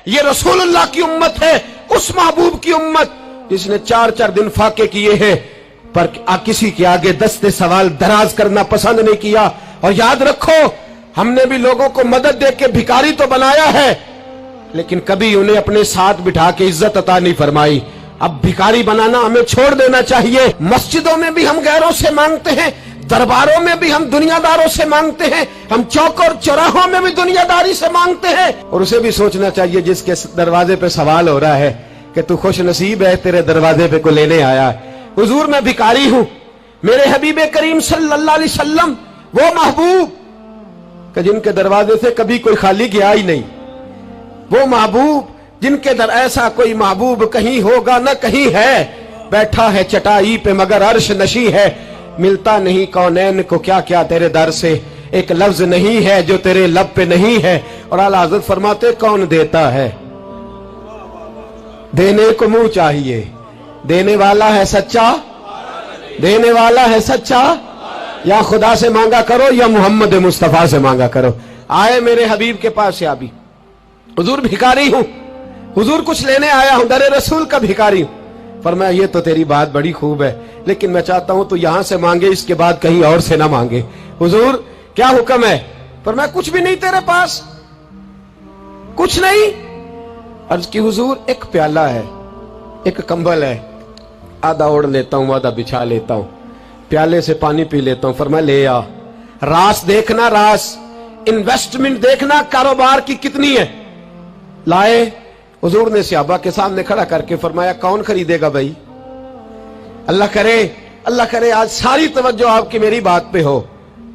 یہ रसूलुल्लाह की उम्मत है, उस महबूब की उम्मत जिसने 4-4 दिन फाके किए हैं पर किसी के आगे दस्ते सवाल दराज करना पसंद नहीं किया। और याद रखो, हमने भी लोगों को मदद दे के भिखारी तो बनाया है, लेकिन कभी उन्हें अपने साथ बिठा के इज्जत अता नहीं फरमाई। अब भिखारी बनाना हमें छोड़ देना चाहिए। मस्जिदों में भी हम गैरों से मांगते हैं, दरबारों में भी हम दुनियादारों से मांगते हैं, हम चौक और चौराहों में भी दुनियादारी से मांगते हैं। और उसे भी सोचना चाहिए जिसके दरवाजे पे सवाल हो रहा है कि तू खुश नसीब है, तेरे दरवाजे पे को लेने आया है। हुजूर मैं भिखारी हूं, मेरे हबीब करीम सल्लल्लाहु अलैहि वसल्लम वो महबूब कि जिनके दरवाजे से कभी कोई खाली गया ही नहीं, वो महबूब जिनके दर ऐसा कोई महबूब कहीं होगा न कहीं है, बैठा है चटाई पे मगर अर्श नशी है, मिलता नहीं कौनैन को क्या क्या तेरे दर से, एक लफ्ज नहीं है जो तेरे लब पे नहीं है। और आला हज़रत फरमाते कौन देता है, देने को मुंह चाहिए, देने वाला है सच्चा, देने वाला है सच्चा, या खुदा से मांगा करो या मोहम्मद मुस्तफा से मांगा करो। आए मेरे हबीब के पास से अभी, हुजूर भिखारी हूं, हुजूर कुछ लेने आया हूं, दरे रसूल का भिखारी हूं। फरमाया ये तो तेरी बात बड़ी खूब है, लेकिन मैं चाहता हूं तू यहां से मांगे, इसके बाद कहीं और से ना मांगे। हुजूर क्या हुक्म है? फरमाया कुछ भी नहीं तेरे पास, कुछ नहीं। अर्ज की हुजूर एक प्याला है, एक कंबल है, आधा ओढ़ लेता हूं आधा बिछा लेता हूं, प्याले से पानी पी लेता हूं। फरमाया ले आ, रास देखना, रास इन्वेस्टमेंट देखना कारोबार की कितनी है। लाए, हुजूर ने सहाबा के सामने खड़ा करके फरमाया कौन खरीदेगा भाई? अल्लाह करे आज सारी तवज्जो आपकी मेरी बात पे हो,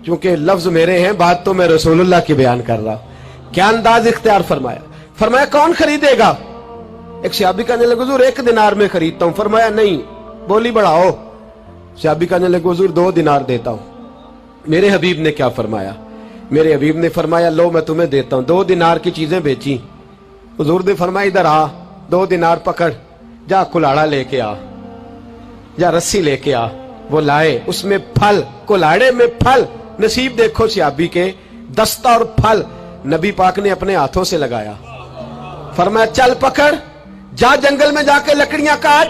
क्योंकि लफ्ज मेरे हैं, बात तो मैं रसूलुल्लाह की बयान कर रहा हूं। क्या अंदाज इख्तियार फरमाया? फरमाया कौन खरीदेगा? एक सहाबी कहने लगे हुजूर 1 दिनार में खरीदता हूं। फरमाया नहीं, बोली बढ़ाओ। सहाबी कहने लगे हुजूर 2 दिनार देता हूं। मेरे हबीब ने क्या फरमाया? मेरे हबीब ने फरमाया लो मैं तुम्हें देता हूं। 2 दिनार की चीजें बेची। हुजूर ने फरमाया इधर आ, 2 दिनार पकड़, जा कुल्हाड़ा लेके आ, जा रस्सी लेके आ। वो लाए, उसमें फल, कुल्हाड़े में फल। नसीब देखो सहाबी के, दस्ता और फल नबी पाक ने अपने हाथों से लगाया। फरमाया चल पकड़, जा जंगल में जाके लकड़ियां काट,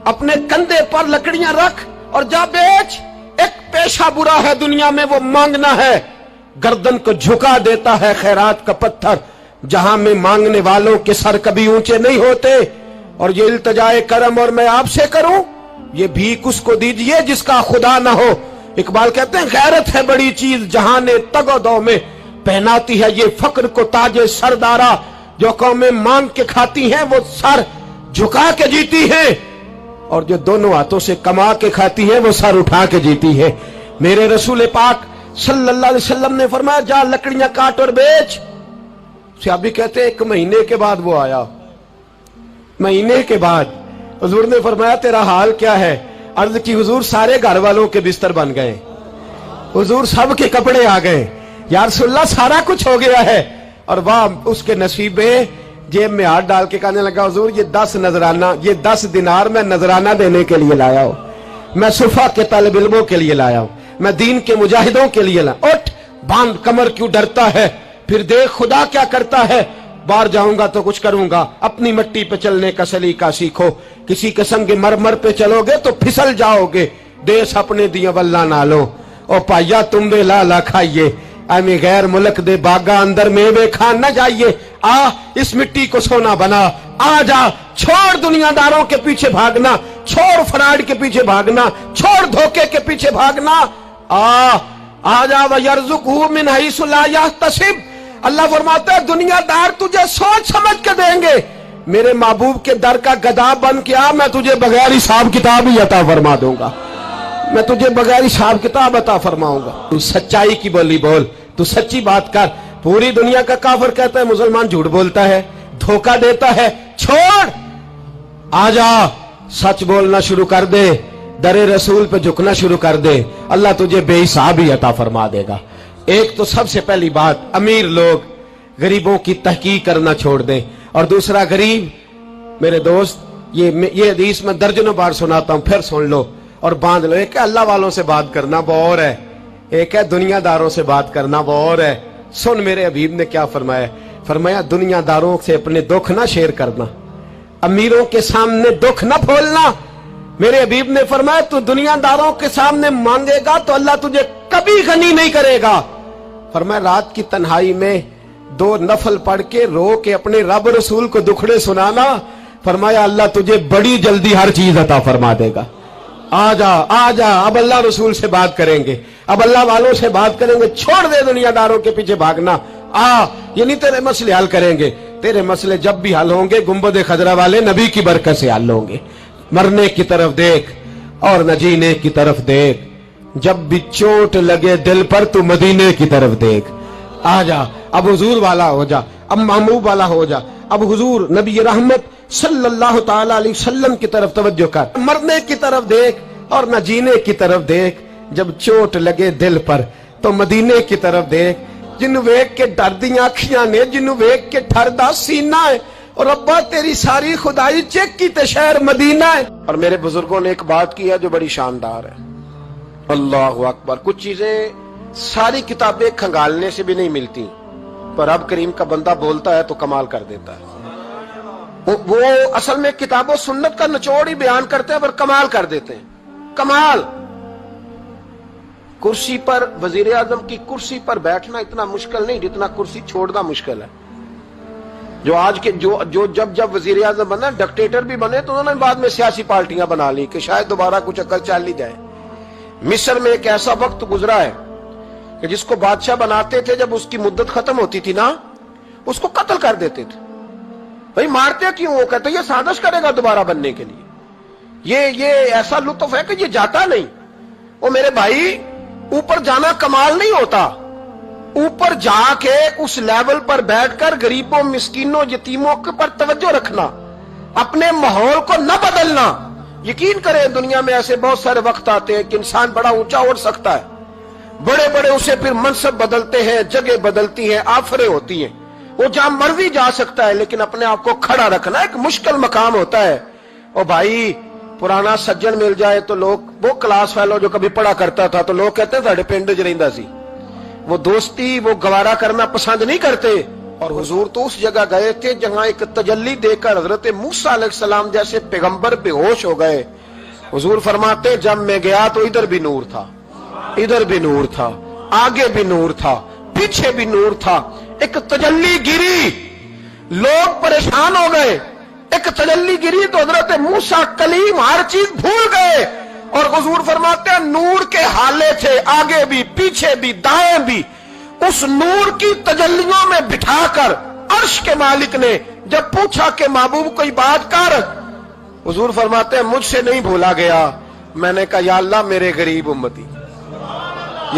अपने कंधे पर लकड़ियां रख और जा बेच। एक पेशा बुरा है दुनिया में, वो मांगना है। गर्दन को झुका देता है खैरात का पत्थर, जहां में मांगने वालों के सर कभी ऊंचे नहीं होते। और ये इल्तजाए करम और मैं आपसे करूं, ये भीख उसको दीजिए जिसका खुदा ना हो। इकबाल कहते हैं गैरत है बड़ी चीज जहां ने तगोदो में पहनाती है ये फक्र को ताजे सरदारा। जो कौमें मांग के खाती हैं वो सर झुका के जीती है, और जो दोनों हाथों से कमा के खाती है वो सर उठा के जीती है। मेरे रसूल पाक सल्लल्लाहु अलैहि वसल्लम ने फरमाया जा लकड़ियां काट और बेच। सहाबी कहते हैं 1 महीने के बाद वो आया। महीने के बाद हुजूर ने फरमाया तेरा हाल क्या है? अर्ज की हुजूर सारे घर वालों के बिस्तर बन गए, हुजूर सब के कपड़े आ गए, या रसूलल्लाह सारा कुछ हो गया है। और वाह उसके नसीब में, जेब में हाथ डाल के कहने लगा हुजूर ये 10 नजराना, ये 10 दिनार मैं नजराना देने के लिए लाया हूं, मैं सुफा के तालिब इल्मों के लिए लाया हूं, मैं दीन के मुजाहिदों के लिए लाया। उठ बांध कमर, क्यों डरता है? फिर देख खुदा क्या करता है। बाहर जाऊंगा तो कुछ करूंगा, अपनी मिट्टी पे चलने का सलीका सीखो, किसी के संग मरमर पे चलोगे तो फिसल जाओगे। देश अपने दिया वल्ला ना लो, ओ पाइया तुम बे लाला खाइए, आमे गैर मुल्क दे बागा अंदर मेवे खान न जाइए। आ इस मिट्टी को सोना बना, आ जा, छोड़ दुनियादारों के पीछे भागना, छोड़ फ्रॉड के पीछे भागना, छोड़ धोखे के पीछे भागना। आ जा वयरज़ुक़हु मिन हैसु ला यहतसिब। अल्लाह फरमाता है दुनियादार तुझे सोच समझ के देंगे, मेरे महबूब के दर का गदा बन के आ, मैं तुझे बगैर हिसाब किताब ही अता फरमा दूंगा, मैं तुझे बगैर हिसाब किताब अता फरमाऊंगा। तू सच्चाई की बोली बोल, तू सच्ची बात कर। पूरी दुनिया का काफिर कहता है मुसलमान झूठ बोलता है, धोखा देता है, छोड़, आजा सच बोलना शुरू कर दे, दरे रसूल पे झुकना शुरू कर दे, अल्लाह तुझे बेहिसाब ही अता फरमा देगा। एक तो सबसे पहली बात, अमीर लोग गरीबों की तहकीक करना छोड़ दें। और दूसरा, गरीब मेरे दोस्त, ये हदीस में दर्जनों बार सुनाता हूं, फिर सुन लो और बांध लो। एक है अल्लाह वालों से बात करना, वो और है, एक है दुनियादारों से बात करना, वो और है। सुन मेरे हबीब ने क्या फरमाया। फरमाया दुनियादारों से अपने दुख ना शेयर करना, अमीरों के सामने दुख ना खोलना। मेरे हबीब ने फरमाया तू दुनियादारों के सामने मांगेगा तो अल्लाह तुझे कभी गनी नहीं करेगा। फरमाया रात की तन्हाई में 2 नफल पढ़ के रो के अपने रब रसूल को दुखड़े सुनाना, फरमाया अल्लाह तुझे बड़ी जल्दी हर चीज अता फरमा देगा। आ जा, अब अल्लाह रसूल से बात करेंगे, अब अल्लाह वालों से बात करेंगे, छोड़ दे दुनियादारों के पीछे भागना। ये नहीं तेरे मसले हल करेंगे, तेरे मसले जब भी हल होंगे गुंबद खजरा वाले नबी की बरकत से हल होंगे। मरने की तरफ देख और न जीने की तरफ देख, जब भी चोट लगे दिल पर तू मदीने की तरफ देख। आ जा, अब हुजूर वाला हो जा, अब महबूब वाला हो जा, अब हुजूर नबी रहमत सल्लल्लाहु ताला अलैहि वसल्लम की तरफ तवज्जो कर। मरने की तरफ देख और न जीने की तरफ देख, जब चोट लगे दिल पर तो मदीने की तरफ देख। जिन्नू वेख के डरदियां अखियां ने, जिन्नू वेख के ठरदा सीना है, और अब्बा तेरी सारी खुदाई चेक की ते शहर मदीना है। और मेरे बुजुर्गों ने एक बात की है जो बड़ी शानदार है, अल्लाहु अकबर। कुछ चीजें सारी किताबें खंगालने से भी नहीं मिलती, पर रब करीम का बंदा बोलता है तो कमाल कर देता है। वो असल में किताबों सुन्नत का निचोड़ ही बयान करते हैं पर कमाल कर देते हैं। कमाल। कुर्सी पर, वजीर आजम की कुर्सी पर बैठना इतना मुश्किल नहीं जितना कुर्सी छोड़ना मुश्किल है। जो आज के जो जब वजीर आजम बना, डिक्टेटर भी बने तो उन्होंने बाद में सियासी पार्टियां बना ली कि शायद दोबारा कुछ अकल चल ही जाए। मिस्र में एक ऐसा वक्त गुजरा है कि जिसको बादशाह बनाते थे, जब उसकी मुद्दत खत्म होती थी ना, उसको कत्ल कर देते थे। भाई मारते क्यों? वो कहते ये साजिश करेगा दोबारा बनने के लिए। ये ऐसा लुत्फ है कि ये जाता नहीं। वो मेरे भाई, ऊपर जाना कमाल नहीं होता, ऊपर जाके उस लेवल पर बैठकर गरीबों, मिस्कीनों, यतीमों के पर तवज्जो रखना, अपने माहौल को न बदलना। यकीन करें दुनिया में ऐसे बहुत सारे वक्त आते हैं कि इंसान बड़ा ऊंचा उड़ सकता है, बड़े बड़े उसे फिर मनसब बदलते हैं, जगह बदलती है, आफरे होती हैं, वो जहां मर्जी जा सकता है, लेकिन अपने आप को खड़ा रखना एक मुश्किल मकाम होता है। और भाई पुराना सज्जन मिल जाए तो लोग, वो क्लास फेलो जो कभी पढ़ा करता था, तो लोग कहते हैं साढ़े पिंड च रहिंदा सी, वो दोस्ती वो गवारा करना पसंद नहीं करते। और हुजूर तो उस जगह गए थे जहां एक तजल्ली देकर हजरत मूसा अलैहिस्सलाम जैसे पैगंबर बेहोश हो गए। हुजूर फरमाते जब मैं गया तो इधर भी नूर था, इधर भी नूर था, आगे भी नूर था, पीछे भी नूर था। एक तजल्ली गिरी, लोग परेशान हो गए। एक तजल्ली गिरी तो हजरत मूसा कलीम हर चीज भूल गए। और हुजूर फरमाते हैं नूर के हाले थे, आगे भी, पीछे भी, दाएं भी। उस नूर की तजल्लियों में बिठाकर अर्श के मालिक ने जब पूछा कि महबूब कोई बात कर, हुजूर फरमाते हैं मुझसे नहीं भूला गया। मैंने कहा या अल्लाह मेरे गरीब उम्मती,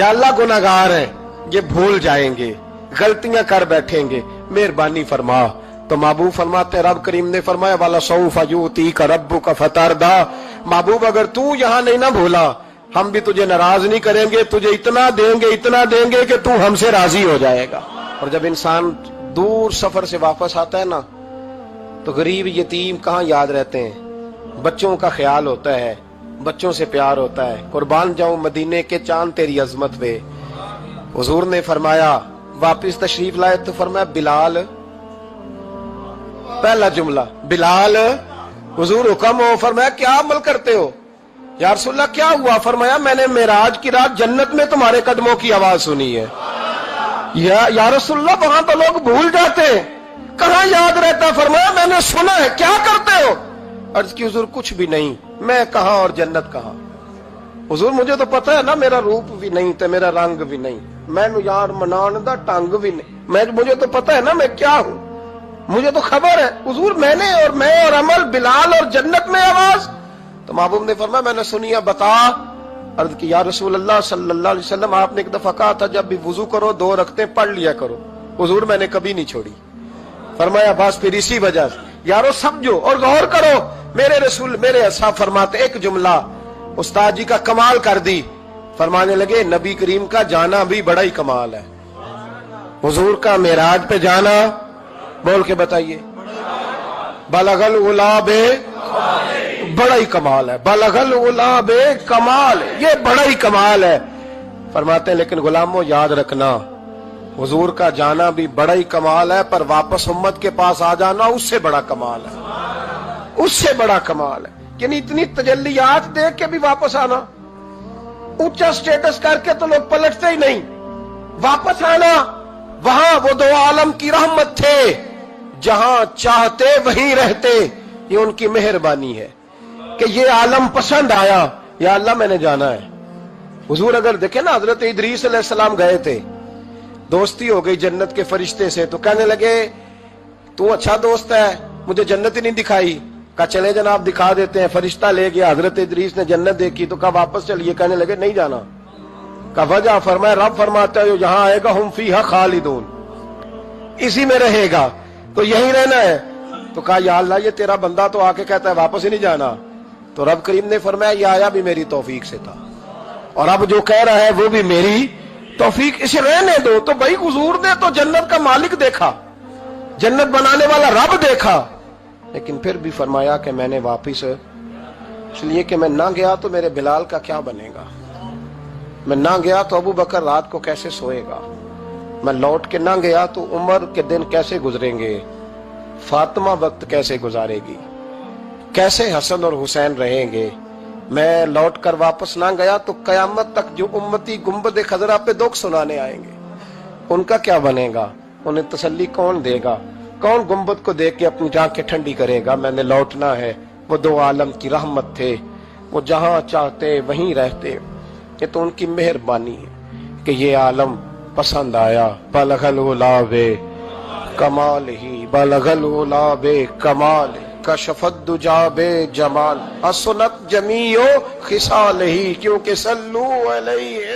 या अल्लाह गुनाहगार है, ये भूल जाएंगे, गलतियां कर बैठेंगे, मेहरबानी फरमा। तो महबूब फरमाते रब करीम ने फरमाया वाला सौफा यूती का रब्बु का फतारदा, महबूब अगर तू यहां नहीं ना भूला, हम भी तुझे नाराज नहीं करेंगे, तुझे इतना देंगे कि तू हमसे राजी हो जाएगा। और जब इंसान दूर सफर से वापस आता है ना, तो गरीब यतीम कहाँ याद रहते हैं, बच्चों का ख्याल होता है, बच्चों से प्यार होता है। कुर्बान जाऊं मदीने के चांद तेरी अजमत पे। हुजूर ने फरमाया वापिस तशरीफ लाए तो फरमाया बिलाल, पहला जुमला बिलाल, हुजूर हुक्म हो। फरमाया क्या अमल करते हो? या रसूलल्लाह क्या हुआ? फरमाया मैंने मेराज की रात जन्नत में तुम्हारे कदमों की आवाज सुनी है। या रसूलल्लाह वहां तो लोग भूल जाते हैं, कहां याद रहता? फरमाया मैंने सुना है। क्या करते हो? अर्ज की हुजूर कुछ भी नहीं। मैं कहां और जन्नत कहां? हुजूर मुझे तो पता है ना, मेरा रूप भी नहीं ते मेरा रंग भी नहीं, मैनू यार मनान दा टंग भी नहीं, मुझे तो पता है ना मैं क्या हूं, मुझे तो खबर है। हुजूर मैंने और मैं और अमल, बिलाल और जन्नत में आवाज। तो महबूब ने फरमाया मैंने सुनी है, बता। अर्ज की या रसूल अल्लाह सल्लल्लाहु अलैहि वसल्लम आपने एक दफा कहा था जब भी वुजू करो 2 रकअतें पढ़ लिया करो। हुजूर मैंने कभी नहीं छोड़ी। फरमाया बस फिर इसी वजह से यारो समझो और गौर करो। मेरे रसूल मेरे ऐसा फरमाते, एक जुमला उस्ताद जी का कमाल कर दी। फरमाने लगे नबी करीम का जाना भी बड़ा ही कमाल है। हुजूर का मेराज पे जाना, बोल के बताइए, बलगल उलाबे, बड़ा ही कमाल है। बलगल उलाबे कमाल, ये बड़ा ही कमाल है। फरमाते हैं लेकिन गुलामों याद रखना, حضور کا جانا بھی بڑا ہی کمال ہے، پر واپس امت کے پاس آ جانا اس سے بڑا کمال ہے، اس سے بڑا کمال ہے۔ یعنی اتنی تجلیات دیکھ کے بھی واپس آنا، اونچا سٹیٹس کر کے تو لوگ پلٹتے ہی نہیں، واپس آنا وہاں وہ دو عالم کی رحمت تھے، جہاں چاہتے وہیں رہتے، یہ ان کی مہربانی ہے کہ یہ عالم پسند آیا، یا اللہ میں نے جانا ہے۔ حضور اگر دیکھیں نا، حضرت ادریس علیہ السلام گئے تھے، دوستی ہو گئی جنت کے فرشتے سے، تو کہنے لگے تو اچھا دوست ہے، مجھے جنت ہی نہیں دکھائی۔ کہا چلے جناب دکھا دیتے ہیں، فرشتہ لے گیا، حضرت ادریس نے جنت دیکھی تو کہا واپس چلیے، کہنے لگے نہیں جانا۔ کہا وجہ؟ فرمایا رب فرماتا ہے یہاں آئے گا ہم فیہا خالدون، اسی میں رہے گا، تو یہیں رہنا ہے۔ تو کہا یا اللہ یہ تیرا بندہ تو آ کے کہتا ہے واپس ہی نہیں جانا، تو رب کریم نے فرمایا یہ آیا بھی میری توفیق سے تھا، اور اب جو کہہ رہا ہے وہ بھی میری توفیق، اسے رہنے دو۔ تو بھائی حضور نے تو جنت کا مالک دیکھا، جنت بنانے والا رب دیکھا، لیکن پھر بھی فرمایا کہ میں نے واپس، اس لیے کہ میں نہ گیا تو میرے بلال کا کیا بنے گا، میں نہ گیا تو ابو بکر رات کو کیسے سوئے گا، میں لوٹ کے نہ گیا تو عمر کے دن کیسے گزریں گے، فاطمہ وقت کیسے گزارے گی، کیسے حسن اور حسین رہیں گے، میں لوٹ کر واپس نہ گیا تو قیامت تک جو امتی گنبد خضرا پہ دکھ سنانے آئیں گے ان کا کیا بنے گا، انہیں تسلی کون دے گا، کون گنبد کو دیکھ کے اپنی آنکھیں ٹھنڈی کرے گا۔ میں نے لوٹنا ہے، وہ دو عالم کی رحمت تھے، وہ جہاں چاہتے وہیں رہتے، یہ تو ان کی مہربانی ہے کہ یہ عالم پسند آیا۔ بلغ العلا بے کمال ہی، بلغ العلا بے کمال، کشف الدجا بے جمال، حسنت جمیع خصال ہی، کیونکہ صلو علیہ